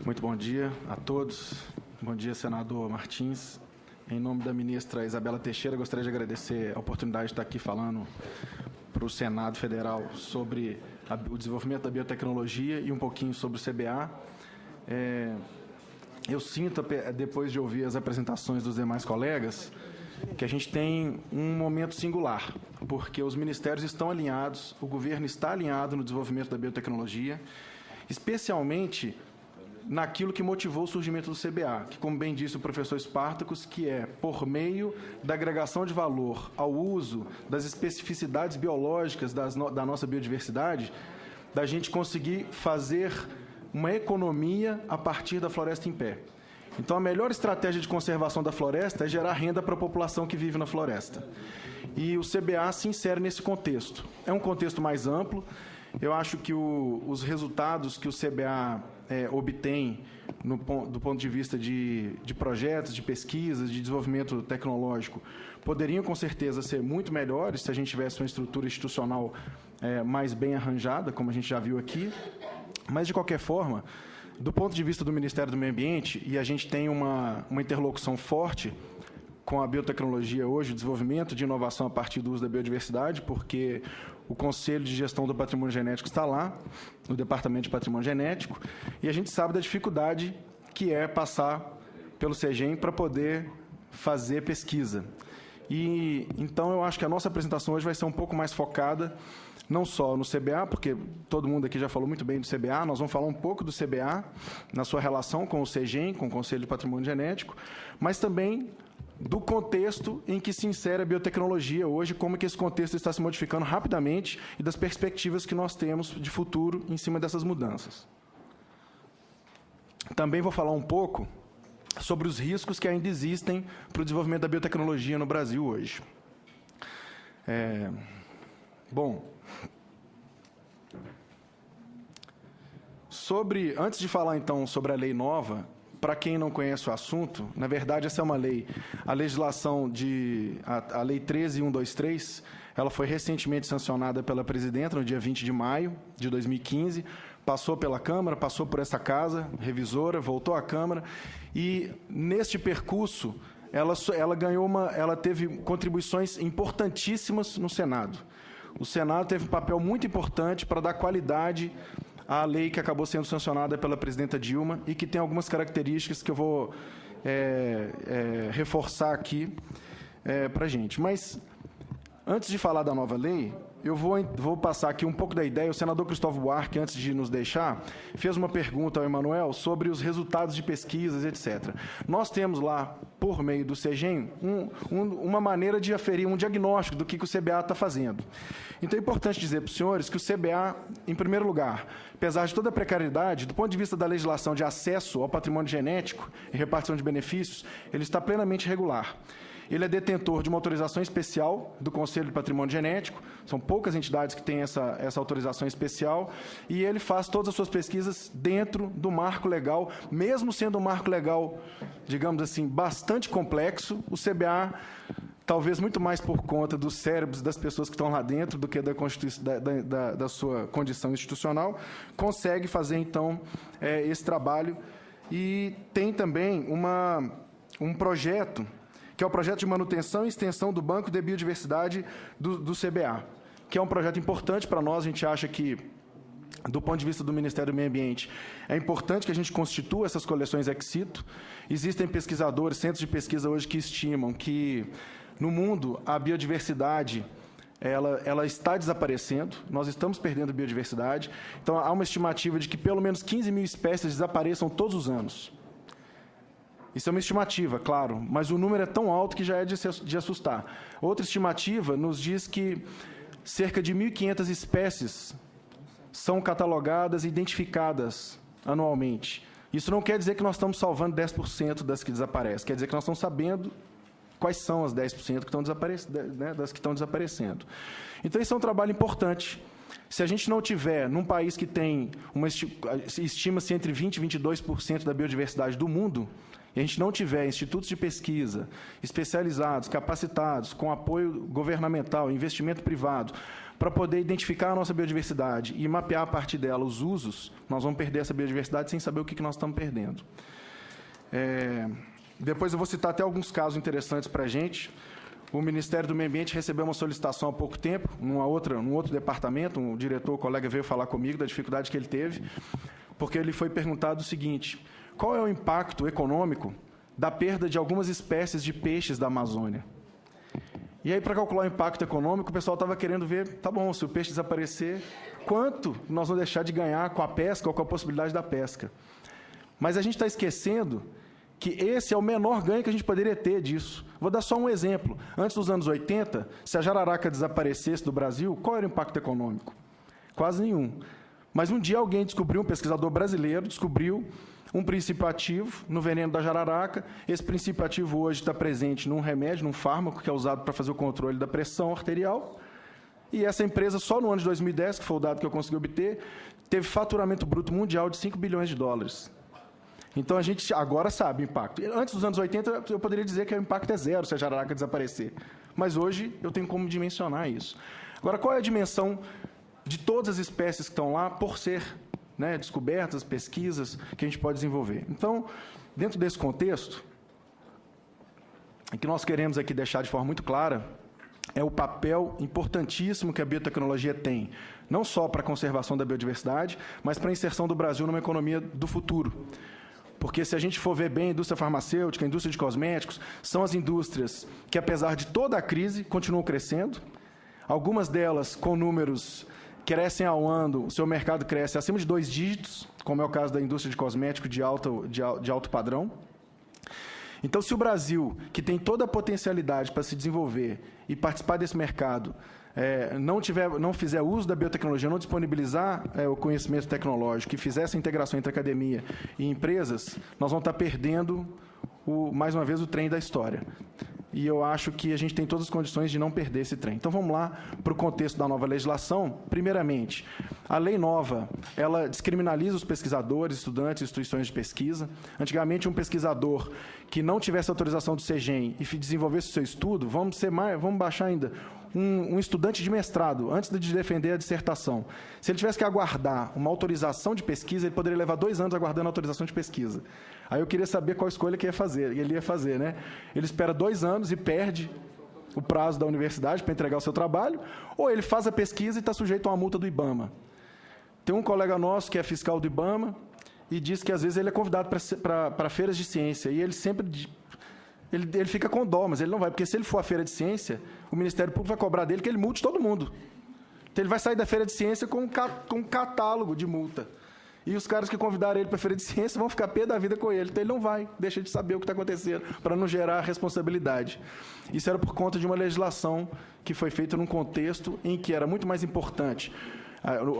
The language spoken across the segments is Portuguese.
Muito bom dia a todos. Bom dia, senador Martins. Em nome da ministra Isabela Teixeira, gostaria de agradecer a oportunidade de estar aqui falando para o Senado Federal sobre o desenvolvimento da biotecnologia e um pouquinho sobre o CBA. Eu sinto, depois de ouvir as apresentações dos demais colegas, que a gente tem um momento singular, porque os ministérios estão alinhados, o governo está alinhado no desenvolvimento da biotecnologia, especialmente naquilo que motivou o surgimento do CBA, que, como bem disse o professor Spartacus, que é por meio da agregação de valor ao uso das especificidades biológicas da nossa biodiversidade, da gente conseguir fazer uma economia a partir da floresta em pé. Então, a melhor estratégia de conservação da floresta é gerar renda para a população que vive na floresta. E o CBA se insere nesse contexto. É um contexto mais amplo. Eu acho que os resultados que o CBA obtém do ponto de vista de projetos, de pesquisas, de desenvolvimento tecnológico, poderiam, com certeza, ser muito melhores se a gente tivesse uma estrutura institucional mais bem arranjada, como a gente já viu aqui. Mas, de qualquer forma, do ponto de vista do Ministério do Meio Ambiente, e a gente tem uma interlocução forte com a biotecnologia hoje, o desenvolvimento de inovação a partir do uso da biodiversidade, porque o Conselho de Gestão do Patrimônio Genético está lá, no Departamento de Patrimônio Genético, e a gente sabe da dificuldade que é passar pelo CEGEM para poder fazer pesquisa. E, então, eu acho que a nossa apresentação hoje vai ser um pouco mais focada, não só no CBA, porque todo mundo aqui já falou muito bem do CBA, nós vamos falar um pouco do CBA na sua relação com o CEGEM, com o Conselho de Patrimônio Genético, mas também do contexto em que se insere a biotecnologia hoje, como que esse contexto está se modificando rapidamente e das perspectivas que nós temos de futuro em cima dessas mudanças. Também vou falar um pouco sobre os riscos que ainda existem para o desenvolvimento da biotecnologia no Brasil hoje. Bom, antes de falar, então, sobre a lei nova, para quem não conhece o assunto, na verdade, essa é uma lei, a legislação a Lei 13.123, ela foi recentemente sancionada pela presidenta no dia 20 de maio de 2015, passou pela Câmara, passou por essa casa revisora, voltou à Câmara, e neste percurso, ela teve contribuições importantíssimas no Senado. O Senado teve um papel muito importante para dar qualidade à lei que acabou sendo sancionada pela presidenta Dilma e que tem algumas características que eu vou reforçar aqui para a gente. Mas, antes de falar da nova lei, eu vou passar aqui um pouco da ideia. O senador Cristóvão Buarque, antes de nos deixar, fez uma pergunta ao Emanuel sobre os resultados de pesquisas, etc. Nós temos lá, por meio do CEGEM, uma maneira de aferir um diagnóstico do que o CBA está fazendo. Então, é importante dizer para os senhores que o CBA, em primeiro lugar, apesar de toda a precariedade, do ponto de vista da legislação de acesso ao patrimônio genético e repartição de benefícios, ele está plenamente regular. Ele é detentor de uma autorização especial do Conselho de Patrimônio Genético, são poucas entidades que têm essa autorização especial, e ele faz todas as suas pesquisas dentro do marco legal, mesmo sendo um marco legal, digamos assim, bastante complexo, o CBA, talvez muito mais por conta dos cérebros das pessoas que estão lá dentro do que da sua condição institucional, consegue fazer, então, esse trabalho. E tem também um projeto, que é o projeto de manutenção e extensão do Banco de Biodiversidade do CBA, que é um projeto importante para nós. A gente acha que, do ponto de vista do Ministério do Meio Ambiente, é importante que a gente constitua essas coleções ex situ. Existem pesquisadores, centros de pesquisa hoje que estimam que, no mundo, a biodiversidade ela está desaparecendo, nós estamos perdendo biodiversidade. Então, há uma estimativa de que pelo menos 15 mil espécies desapareçam todos os anos. Isso é uma estimativa, claro, mas o número é tão alto que já é de assustar. Outra estimativa nos diz que cerca de 1.500 espécies são catalogadas e identificadas anualmente. Isso não quer dizer que nós estamos salvando 10% das que desaparecem, quer dizer que nós estamos sabendo quais são as 10% que estão das que estão desaparecendo. Então, isso é um trabalho importante. Se a gente não tiver, num país que tem estima-se entre 20% e 22% da biodiversidade do mundo, e a gente não tiver institutos de pesquisa especializados, capacitados, com apoio governamental, investimento privado, para poder identificar a nossa biodiversidade e mapear a partir dela os usos, nós vamos perder essa biodiversidade sem saber o que nós estamos perdendo. Depois eu vou citar até alguns casos interessantes para a gente. O Ministério do Meio Ambiente recebeu uma solicitação há pouco tempo, num outro departamento, um diretor, um colega veio falar comigo da dificuldade que ele teve, porque ele foi perguntado o seguinte: qual é o impacto econômico da perda de algumas espécies de peixes da Amazônia? E aí, para calcular o impacto econômico, o pessoal estava querendo ver, tá bom, se o peixe desaparecer, quanto nós vamos deixar de ganhar com a pesca ou com a possibilidade da pesca? Mas a gente está esquecendo que esse é o menor ganho que a gente poderia ter disso. Vou dar só um exemplo. Antes dos anos 80, se a jararaca desaparecesse do Brasil, qual era o impacto econômico? Quase nenhum. Mas um dia alguém descobriu, um pesquisador brasileiro, descobriu um princípio ativo no veneno da jararaca. Esse princípio ativo hoje está presente num remédio, num fármaco, que é usado para fazer o controle da pressão arterial. E essa empresa, só no ano de 2010, que foi o dado que eu consegui obter, teve faturamento bruto mundial de 5 bilhões de dólares. Então, a gente agora sabe o impacto. Antes dos anos 80, eu poderia dizer que o impacto é zero se a jararaca desaparecer. Mas hoje, eu tenho como dimensionar isso. Agora, qual é a dimensão de todas as espécies que estão lá por ser, né, descobertas, pesquisas que a gente pode desenvolver? Então, dentro desse contexto, o que nós queremos aqui deixar de forma muito clara é o papel importantíssimo que a biotecnologia tem, não só para a conservação da biodiversidade, mas para a inserção do Brasil numa economia do futuro. Porque, se a gente for ver bem, a indústria farmacêutica, a indústria de cosméticos, são as indústrias que, apesar de toda a crise, continuam crescendo. Algumas delas, com números, crescem ao ano, o seu mercado cresce acima de 2 dígitos, como é o caso da indústria de cosméticos de alto padrão. Então, se o Brasil, que tem toda a potencialidade para se desenvolver e participar desse mercado, não fizer uso da biotecnologia, não disponibilizar o conhecimento tecnológico e fizer essa integração entre academia e empresas, nós vamos estar perdendo, mais uma vez, o trem da história. E eu acho que a gente tem todas as condições de não perder esse trem. Então, vamos lá para o contexto da nova legislação. Primeiramente, a lei nova, ela descriminaliza os pesquisadores, estudantes e instituições de pesquisa. Antigamente, um pesquisador que não tivesse autorização do CEGEM e desenvolvesse o seu estudo, vamos baixar ainda, um estudante de mestrado, antes de defender a dissertação, se ele tivesse que aguardar uma autorização de pesquisa, ele poderia levar 2 anos aguardando a autorização de pesquisa. Aí eu queria saber qual escolha que ele ia fazer, né? Ele espera 2 anos e perde o prazo da universidade para entregar o seu trabalho, ou ele faz a pesquisa e está sujeito a uma multa do IBAMA. Tem um colega nosso que é fiscal do IBAMA e diz que, às vezes, ele é convidado para feiras de ciência, e ele sempre... Ele fica com dó, mas ele não vai, porque se ele for à feira de ciência, o Ministério Público vai cobrar dele que ele multe todo mundo. Então, ele vai sair da feira de ciência com um catálogo de multa. E os caras que convidaram ele para a feira de ciência vão ficar pé da vida com ele. Então, ele não vai, deixa de saber o que está acontecendo, para não gerar responsabilidade. Isso era por conta de uma legislação que foi feita num contexto em que era muito mais importante.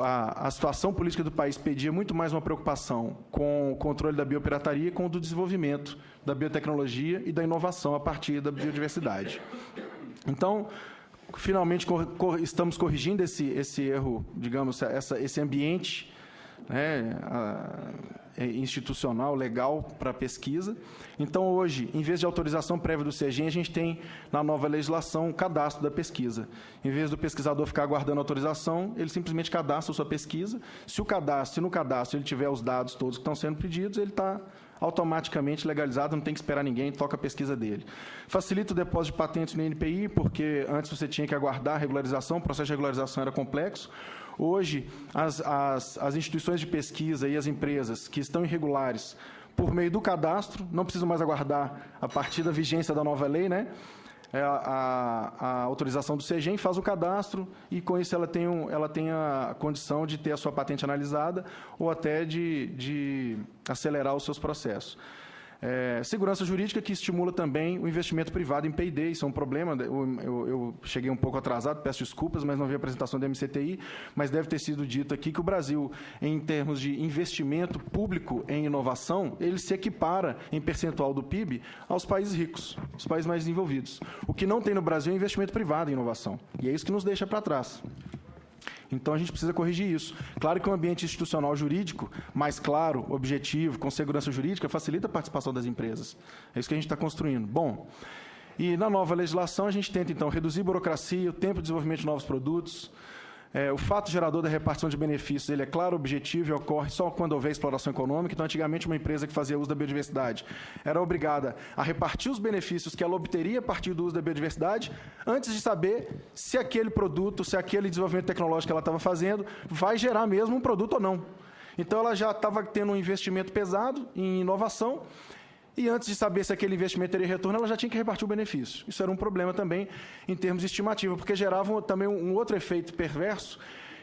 A situação política do país pedia muito mais uma preocupação com o controle da biopirataria e com o do desenvolvimento da biotecnologia e da inovação a partir da biodiversidade. Então, finalmente, estamos corrigindo esse erro, digamos, esse ambiente, né, institucional, legal para a pesquisa. Então, hoje, em vez de autorização prévia do CEGEM, a gente tem, na nova legislação, o cadastro da pesquisa. Em vez do pesquisador ficar aguardando autorização, ele simplesmente cadastra a sua pesquisa. Se no cadastro ele tiver os dados todos que estão sendo pedidos, ele está automaticamente legalizado, não tem que esperar ninguém, toca a pesquisa dele. Facilita o depósito de patentes no INPI, porque antes você tinha que aguardar a regularização, o processo de regularização era complexo. Hoje, as instituições de pesquisa e as empresas que estão irregulares, por meio do cadastro, não precisam mais aguardar a partir da vigência da nova lei, né? A autorização do CEGEM, faz o cadastro e, com isso, ela tem a condição de ter a sua patente analisada ou até de acelerar os seus processos. Segurança jurídica, que estimula também o investimento privado em P&D. Isso é um problema. Eu cheguei um pouco atrasado, peço desculpas, mas não vi a apresentação da MCTI, mas deve ter sido dito aqui que o Brasil, em termos de investimento público em inovação, ele se equipara, em percentual do PIB, aos países ricos, os países mais desenvolvidos. O que não tem no Brasil é investimento privado em inovação, e é isso que nos deixa para trás. Então, a gente precisa corrigir isso. Claro que um ambiente institucional jurídico mais claro, objetivo, com segurança jurídica, facilita a participação das empresas. É isso que a gente está construindo. Bom, e na nova legislação, a gente tenta, então, reduzir a burocracia, o tempo de desenvolvimento de novos produtos, O fato gerador da repartição de benefícios, ele é claro, objetivo e ocorre só quando houver exploração econômica. Então, antigamente, uma empresa que fazia uso da biodiversidade era obrigada a repartir os benefícios que ela obteria a partir do uso da biodiversidade, antes de saber se aquele produto, se aquele desenvolvimento tecnológico que ela estava fazendo vai gerar mesmo um produto ou não. Então, ela já estava tendo um investimento pesado em inovação, e antes de saber se aquele investimento teria retorno, ela já tinha que repartir o benefício. Isso era um problema também em termos de estimativa, porque gerava também um outro efeito perverso,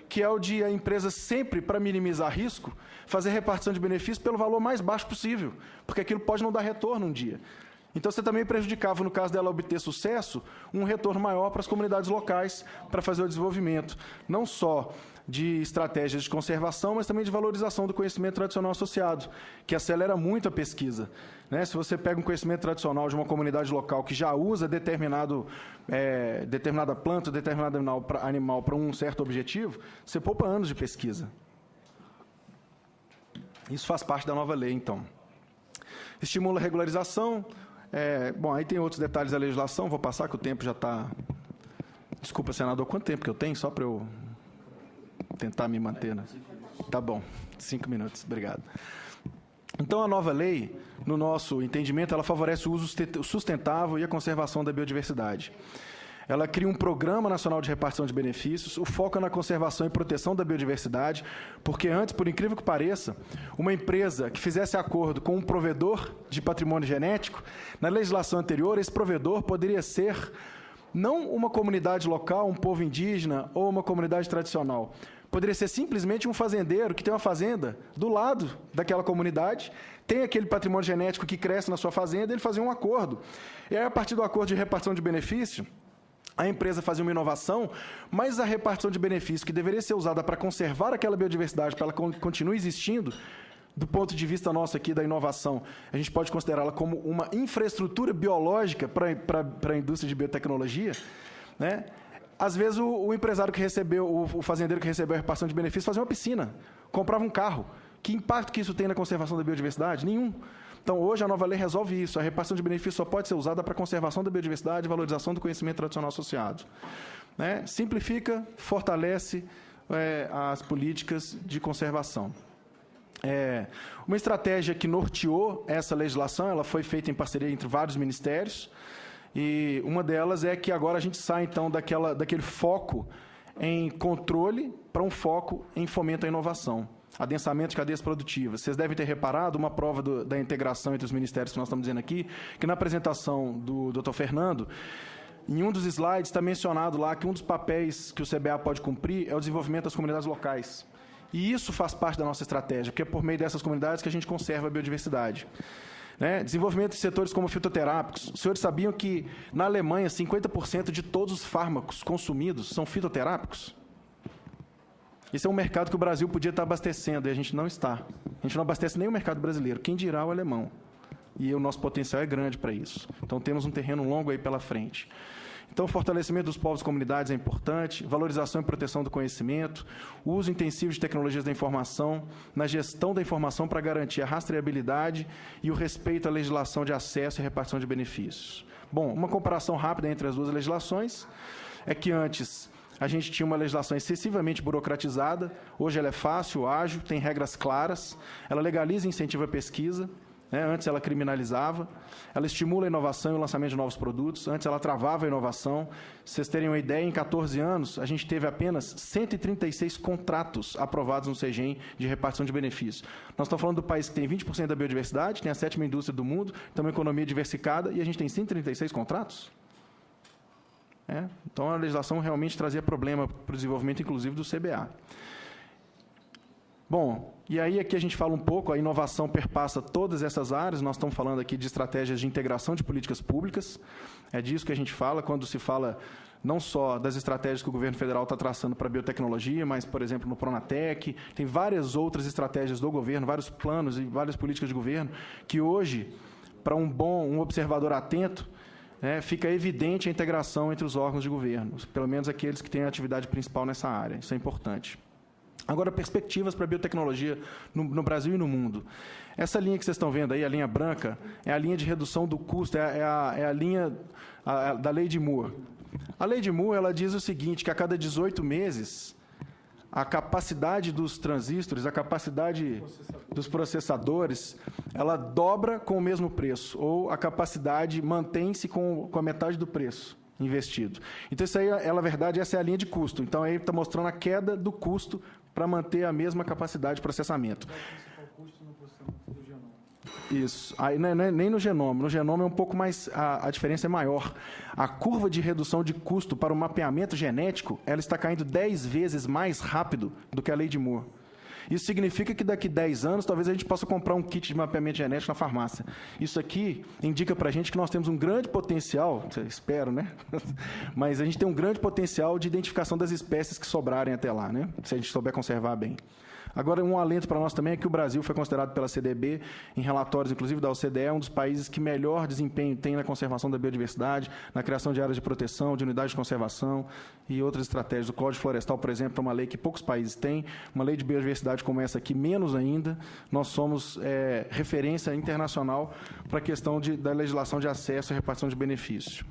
que é o de a empresa sempre, para minimizar risco, fazer repartição de benefícios pelo valor mais baixo possível, porque aquilo pode não dar retorno um dia. Então, você também prejudicava, no caso dela obter sucesso, um retorno maior para as comunidades locais para fazer o desenvolvimento, não só de estratégias de conservação, mas também de valorização do conhecimento tradicional associado, que acelera muito a pesquisa. Né? Se você pega um conhecimento tradicional de uma comunidade local que já usa determinada planta, determinado animal para um certo objetivo, você poupa anos de pesquisa. Isso faz parte da nova lei, então. Estimula a regularização. Bom, aí tem outros detalhes da legislação, vou passar que o tempo já está... Desculpa, senador, quanto tempo que eu tenho? Só para eu tentar me manter, né? Tá bom, 5 minutos, obrigado. Então, a nova lei, no nosso entendimento, ela favorece o uso sustentável e a conservação da biodiversidade. Ela cria um Programa Nacional de Repartição de Benefícios, o foco é na conservação e proteção da biodiversidade, porque antes, por incrível que pareça, uma empresa que fizesse acordo com um provedor de patrimônio genético, na legislação anterior, esse provedor poderia ser não uma comunidade local, um povo indígena ou uma comunidade tradicional. Poderia ser simplesmente um fazendeiro que tem uma fazenda do lado daquela comunidade, tem aquele patrimônio genético que cresce na sua fazenda, ele fazia um acordo. E aí, a partir do acordo de repartição de benefício, a empresa fazia uma inovação, mas a repartição de benefício que deveria ser usada para conservar aquela biodiversidade, para ela continuar existindo, do ponto de vista nosso aqui da inovação, a gente pode considerá-la como uma infraestrutura biológica para a indústria de biotecnologia, né? Às vezes, o empresário que recebeu, o fazendeiro que recebeu a repartição de benefícios, fazia uma piscina, comprava um carro. Que impacto que isso tem na conservação da biodiversidade? Nenhum. Então, hoje, a nova lei resolve isso. A repartição de benefícios só pode ser usada para a conservação da biodiversidade e valorização do conhecimento tradicional associado. Né? Simplifica, fortalece as políticas de conservação. Uma estratégia que norteou essa legislação, ela foi feita em parceria entre vários ministérios, e uma delas é que agora a gente sai, então, daquele foco em controle para um foco em fomento à inovação, adensamento de cadeias produtivas. Vocês devem ter reparado uma prova da integração entre os ministérios que nós estamos dizendo aqui, que na apresentação do Dr. Fernando, em um dos slides está mencionado lá que um dos papéis que o CBA pode cumprir é o desenvolvimento das comunidades locais. E isso faz parte da nossa estratégia, porque é por meio dessas comunidades que a gente conserva a biodiversidade. Né? Desenvolvimento de setores como fitoterápicos. Os senhores sabiam que, na Alemanha, 50% de todos os fármacos consumidos são fitoterápicos? Esse é um mercado que o Brasil podia estar abastecendo, e a gente não está. A gente não abastece nem o mercado brasileiro, quem dirá o alemão. E o nosso potencial é grande para isso. Então, temos um terreno longo aí pela frente. Então, o fortalecimento dos povos e comunidades é importante, valorização e proteção do conhecimento, o uso intensivo de tecnologias da informação, na gestão da informação para garantir a rastreabilidade e o respeito à legislação de acesso e repartição de benefícios. Bom, uma comparação rápida entre as duas legislações é que antes a gente tinha uma legislação excessivamente burocratizada, hoje ela é fácil, ágil, tem regras claras, ela legaliza e incentiva a pesquisa. Antes ela criminalizava, ela estimula a inovação e o lançamento de novos produtos, antes ela travava a inovação. Se vocês terem uma ideia, em 14 anos, a gente teve apenas 136 contratos aprovados no CEGEM de repartição de benefícios. Nós estamos falando do país que tem 20% da biodiversidade, tem a 7ª indústria do mundo, tem uma economia diversificada, e a gente tem 136 contratos? Então, a legislação realmente trazia problema para o desenvolvimento, inclusive, do CBA. Bom, e aí aqui a gente fala um pouco, a inovação perpassa todas essas áreas, nós estamos falando aqui de estratégias de integração de políticas públicas, é disso que a gente fala quando se fala não só das estratégias que o governo federal está traçando para a biotecnologia, mas, por exemplo, no Pronatec, tem várias outras estratégias do governo, vários planos e várias políticas de governo, que hoje, para um observador atento, fica evidente a integração entre os órgãos de governo, pelo menos aqueles que têm a atividade principal nessa área, isso é importante. Agora, perspectivas para a biotecnologia no Brasil e no mundo. Essa linha que vocês estão vendo aí, a linha branca, é a linha de redução do custo, é a linha da Lei de Moore. A Lei de Moore ela diz o seguinte, que a cada 18 meses a capacidade dos transistores, a capacidade dos processadores, ela dobra com o mesmo preço, ou a capacidade mantém-se com a metade do preço investido. Então, isso aí, na verdade, essa é a linha de custo. Então, aí está mostrando a queda do custo para manter a mesma capacidade de processamento. Isso. Aí, nem no genoma. No genoma é um pouco mais... A diferença é maior. A curva de redução de custo para o mapeamento genético, ela está caindo 10 vezes mais rápido do que a lei de Moore. Isso significa que daqui a 10 anos, talvez a gente possa comprar um kit de mapeamento genético na farmácia. Isso aqui indica para a gente que nós temos um grande potencial, espero, né? Mas a gente tem um grande potencial de identificação das espécies que sobrarem até lá, né? Se a gente souber conservar bem. Agora, um alento para nós também é que o Brasil foi considerado pela CDB, em relatórios, inclusive da OCDE, um dos países que melhor desempenho tem na conservação da biodiversidade, na criação de áreas de proteção, de unidades de conservação e outras estratégias. O Código Florestal, por exemplo, é uma lei que poucos países têm, uma lei de biodiversidade como essa aqui, menos ainda. Nós somos referência internacional para a questão da legislação de acesso e repartição de benefício.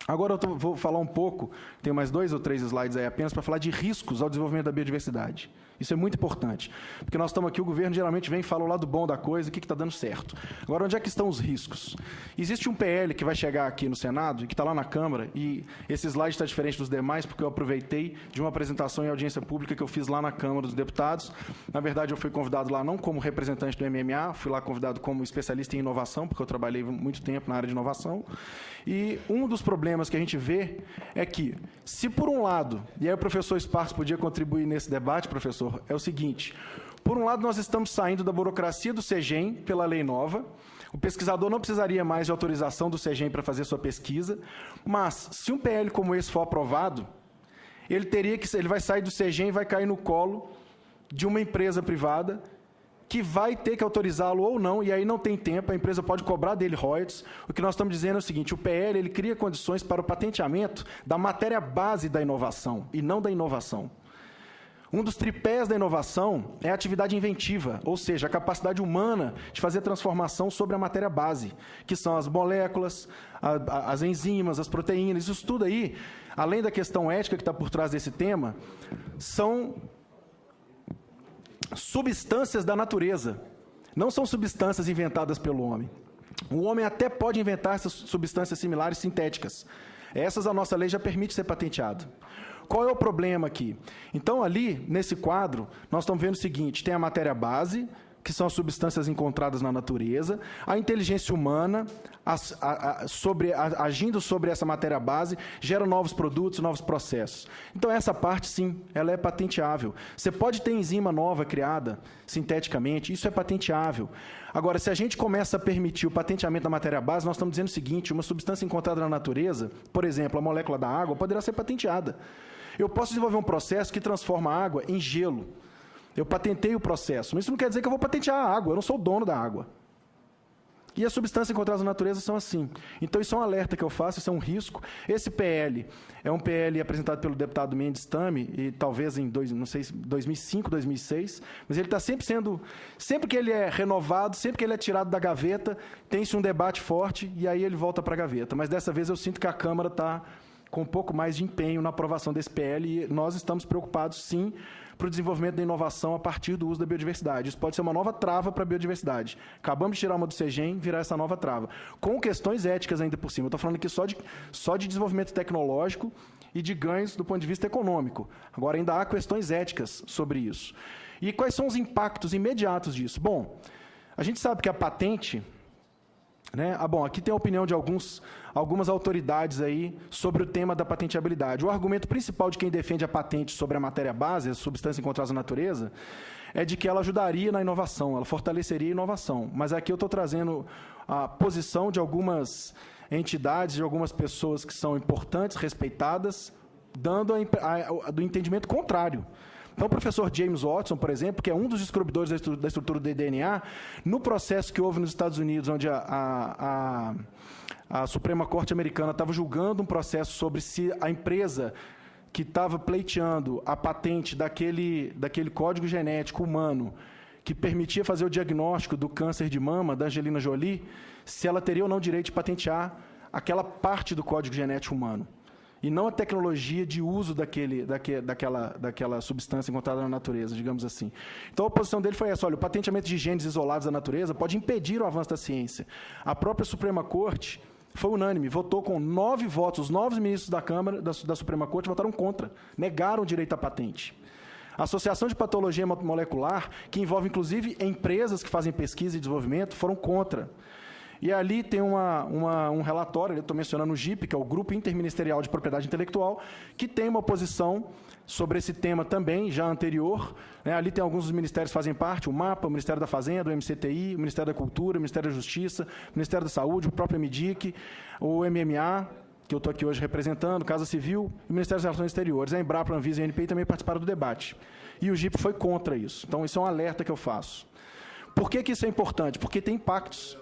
Agora eu vou falar um pouco, tenho mais 2 ou 3 slides aí apenas, para falar de riscos ao desenvolvimento da biodiversidade. Isso é muito importante, porque nós estamos aqui, o governo geralmente vem e fala o lado bom da coisa, o que está dando certo. Agora, onde é que estão os riscos? Existe um PL que vai chegar aqui no Senado, e que está lá na Câmara, e esse slide está diferente dos demais, porque eu aproveitei de uma apresentação em audiência pública que eu fiz lá na Câmara dos Deputados. Na verdade, eu fui convidado lá não como representante do MMA, fui lá convidado como especialista em inovação, porque eu trabalhei muito tempo na área de inovação. E um dos problemas que a gente vê é que, se por um lado, e aí o professor Sparks podia contribuir nesse debate, professor, é o seguinte: por um lado, nós estamos saindo da burocracia do CEGEM pela lei nova. O pesquisador não precisaria mais de autorização do CEGEM para fazer sua pesquisa, mas, se um PL como esse for aprovado, ele vai sair do CEGEM e vai cair no colo de uma empresa privada que vai ter que autorizá-lo ou não, e aí não tem tempo, a empresa pode cobrar dele royalties. O que nós estamos dizendo é o seguinte: o PL ele cria condições para o patenteamento da matéria base da inovação, e não da inovação. Um dos tripés da inovação é a atividade inventiva, ou seja, a capacidade humana de fazer transformação sobre a matéria base, que são as moléculas, as enzimas, as proteínas. Isso tudo aí, além da questão ética que está por trás desse tema, são substâncias da natureza, não são substâncias inventadas pelo homem. O homem até pode inventar essas substâncias similares sintéticas. Essas a nossa lei já permite ser patenteado. Qual é o problema aqui? Então, ali, nesse quadro, nós estamos vendo o seguinte: tem a matéria base, que são as substâncias encontradas na natureza, a inteligência humana, agindo sobre essa matéria base, gera novos produtos, novos processos. Então, essa parte, sim, ela é patenteável. Você pode ter enzima nova criada sinteticamente, isso é patenteável. Agora, se a gente começa a permitir o patenteamento da matéria base, nós estamos dizendo o seguinte: uma substância encontrada na natureza, por exemplo, a molécula da água, poderá ser patenteada. Eu posso desenvolver um processo que transforma a água em gelo. Eu patentei o processo, mas isso não quer dizer que eu vou patentear a água, eu não sou o dono da água. E as substâncias encontradas na natureza são assim. Então, isso é um alerta que eu faço, isso é um risco. Esse PL é um PL apresentado pelo deputado Mendes Tame, e talvez em 2005, 2006, mas ele está sempre que ele é renovado, sempre que ele é tirado da gaveta, tem-se um debate forte, e aí ele volta para a gaveta. Mas dessa vez eu sinto que a Câmara está com um pouco mais de empenho na aprovação desse PL, e nós estamos preocupados, sim, para o desenvolvimento da inovação a partir do uso da biodiversidade. Isso pode ser uma nova trava para a biodiversidade. Acabamos de tirar uma do CEGEM, virar essa nova trava. Com questões éticas ainda por cima. Eu estou falando aqui só de desenvolvimento tecnológico e de ganhos do ponto de vista econômico. Agora, ainda há questões éticas sobre isso. E quais são os impactos imediatos disso? Bom, a gente sabe que a patente... bom, aqui tem a opinião de algumas autoridades aí sobre o tema da patenteabilidade. O argumento principal de quem defende a patente sobre a matéria base, a substância encontrada na natureza, é de que ela ajudaria na inovação, ela fortaleceria a inovação. Mas aqui eu estou trazendo a posição de algumas entidades, de algumas pessoas que são importantes, respeitadas, dando do entendimento contrário. Então, o professor James Watson, por exemplo, que é um dos descobridores da estrutura do DNA, no processo que houve nos Estados Unidos, onde a Suprema Corte Americana estava julgando um processo sobre se a empresa que estava pleiteando a patente daquele código genético humano que permitia fazer o diagnóstico do câncer de mama da Angelina Jolie, se ela teria ou não direito de patentear aquela parte do código genético humano. e não a tecnologia de uso daquela substância encontrada na natureza, digamos assim. Então, a posição dele foi essa: olha, o patenteamento de genes isolados da natureza pode impedir o avanço da ciência. A própria Suprema Corte foi unânime, votou com 9 votos. Os 9 ministros da Câmara, da Suprema Corte, votaram contra, negaram o direito à patente. A Associação de Patologia Molecular, que envolve, inclusive, empresas que fazem pesquisa e desenvolvimento, foram contra. E ali tem um relatório, eu estou mencionando o GIP, que é o Grupo Interministerial de Propriedade Intelectual, que tem uma posição sobre esse tema também, já anterior. Né? Ali tem alguns dos ministérios que fazem parte: o MAPA, o Ministério da Fazenda, o MCTI, o Ministério da Cultura, o Ministério da Justiça, o Ministério da Saúde, o próprio MDIC, o MMA, que eu estou aqui hoje representando, Casa Civil, e o Ministério das Relações Exteriores. A Embrapa, a Anvisa e a ANPI também participaram do debate. E o GIP foi contra isso. Então, isso é um alerta que eu faço. Por que isso é importante? Porque tem impactos.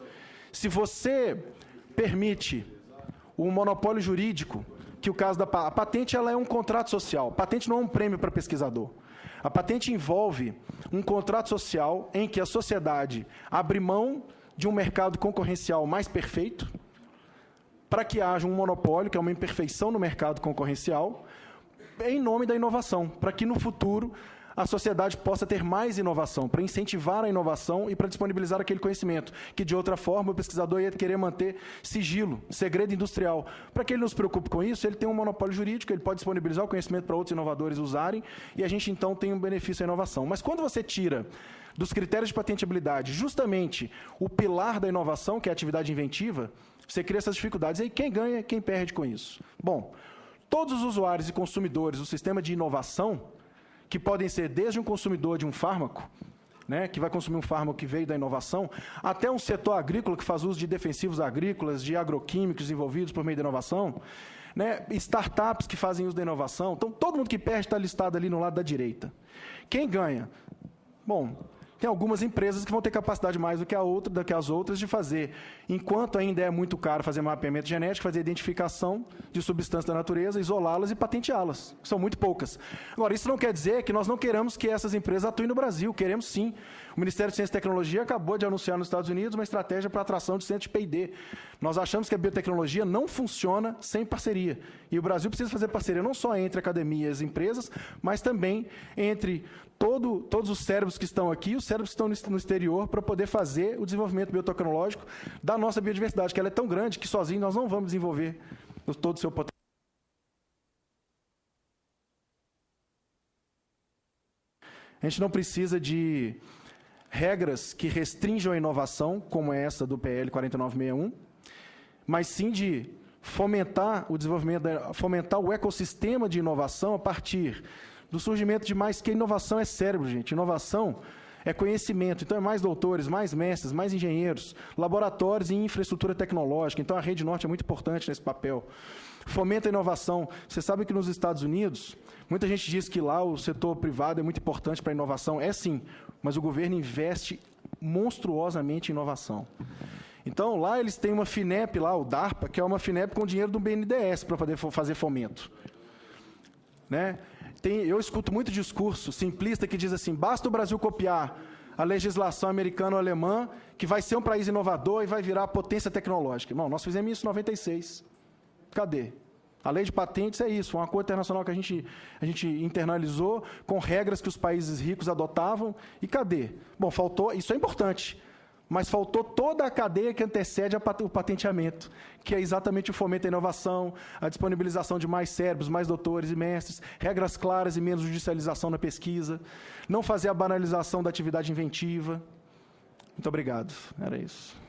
Se você permite o monopólio jurídico, que o caso da a patente, ela é um contrato social. A patente não é um prêmio para pesquisador. A patente envolve um contrato social em que a sociedade abre mão de um mercado concorrencial mais perfeito para que haja um monopólio, que é uma imperfeição no mercado concorrencial, em nome da inovação, para que no futuro a sociedade possa ter mais inovação, para incentivar a inovação e para disponibilizar aquele conhecimento, que, de outra forma, o pesquisador ia querer manter sigilo, segredo industrial. Para que ele não se preocupe com isso, ele tem um monopólio jurídico, ele pode disponibilizar o conhecimento para outros inovadores usarem, e a gente, então, tem um benefício à inovação. Mas quando você tira dos critérios de patenteabilidade justamente o pilar da inovação, que é a atividade inventiva, você cria essas dificuldades. E aí, quem ganha, quem perde com isso? Bom, todos os usuários e consumidores do sistema de inovação, que podem ser desde um consumidor de um fármaco, né, que vai consumir um fármaco que veio da inovação, até um setor agrícola que faz uso de defensivos agrícolas, de agroquímicos desenvolvidos por meio da inovação, né, startups que fazem uso da inovação. Então, todo mundo que perde está listado ali no lado da direita. Quem ganha? Bom, tem algumas empresas que vão ter capacidade mais do que as outras de fazer, enquanto ainda é muito caro fazer mapeamento genético, fazer identificação de substâncias da natureza, isolá-las e patenteá-las. São muito poucas. Agora, isso não quer dizer que nós não queremos que essas empresas atuem no Brasil. Queremos sim. O Ministério de Ciência e Tecnologia acabou de anunciar nos Estados Unidos uma estratégia para a atração de centros de P&D. Nós achamos que a biotecnologia não funciona sem parceria. E o Brasil precisa fazer parceria não só entre academias e empresas, mas também entre todos os cérebros que estão aqui e os cérebros que estão no exterior, para poder fazer o desenvolvimento biotecnológico da nossa biodiversidade, que ela é tão grande que sozinho nós não vamos desenvolver todo o seu potencial. A gente não precisa de regras que restringam a inovação, como é essa do PL 4961, mas sim de fomentar o desenvolvimento, fomentar o ecossistema de inovação a partir do surgimento de mais... que inovação é cérebro, gente. Inovação é conhecimento. Então, é mais doutores, mais mestres, mais engenheiros, laboratórios e infraestrutura tecnológica. Então, a Rede Norte é muito importante nesse papel. Fomenta a inovação. Você sabe que nos Estados Unidos, muita gente diz que lá o setor privado é muito importante para a inovação. É sim, mas o governo investe monstruosamente em inovação. Então, lá eles têm uma FINEP, lá, o DARPA, que é uma FINEP com dinheiro do BNDES para poder fazer fomento. Né? Eu escuto muito discurso simplista que diz assim: basta o Brasil copiar a legislação americana ou alemã, que vai ser um país inovador e vai virar potência tecnológica. Não, nós fizemos isso em 96. Cadê? A lei de patentes é isso, um acordo internacional que a gente internalizou com regras que os países ricos adotavam. E cadê? Bom, faltou, isso é importante, mas faltou toda a cadeia que antecede o patenteamento, que é exatamente o fomento à inovação, a disponibilização de mais cérebros, mais doutores e mestres, regras claras e menos judicialização na pesquisa, não fazer a banalização da atividade inventiva. Muito obrigado. Era isso.